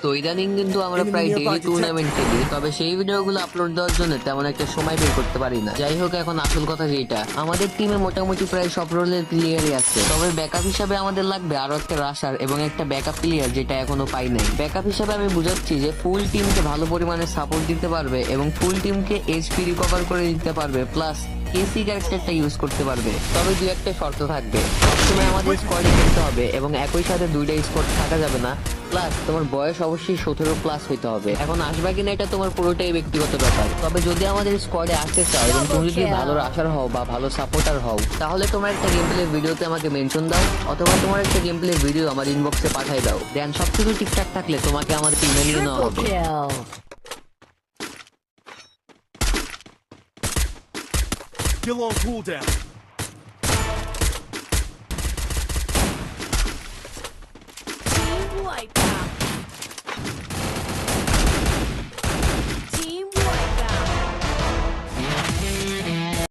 তো ইদানিং কিন্তু আমরা প্রায় ডেইলি টুর্নামেন্ট খেলি, তবে সেই ভিডিওগুলো আপলোড দেওয়ার জন্য তেমন একটা সময় বের করতে পারি না। যাই হোক, এখন আসল কথা যেটা, আমাদের টিমে মোটামুটি প্রায় সব রোলের প্লেয়ারই আছে, তবে ব্যাকআপ হিসাবে আমাদের লাগবে আরো একটা রাশার এবং একটা ব্যাকআপ প্লেয়ার, যেটা এখনো পাই নাই। ব্যাকআপ হিসাবে আমি বুঝাচ্ছি যে ফুল টিমকে ভালো পরিমাণে সাপোর্ট দিতে পারবে এবং ফুল টিমকে এইচপি রিকভার করে দিতে পারবে, প্লাস এসি ক্যারেক্টারটা ইউজ করতে পারবে। তবে দুই একটা শর্ত থাকবে, সবসময় আমাদের স্কোয়াডে খেলতে হবে এবং একই সাথে দুইটা স্কোয়াড থাকা যাবে না, প্লাস তোমার বয়স অবশ্যই 17+ হইতে হবে। এখন আসবা কিনা এটা তোমার পুরোটাই ব্যক্তিগত ব্যাপার। তবে যদি আমাদের স্কোয়াডে আসতে চাও এবং তুমি যদি ভালো রাশার হও বা ভালো সাপোর্টার হও, তাহলে তোমার একটা গেম প্লে ভিডিওতে আমাকে মেনশন দাও, অথবা তোমার একটা গেম প্লে ভিডিও আমার ইনবক্সে পাঠাই দাও। দেন সবকিছু ঠিকঠাক থাকলে তোমাকে আমার টিমে নিয়ে নেওয়া হবে। Still on cooldown. Team wipe.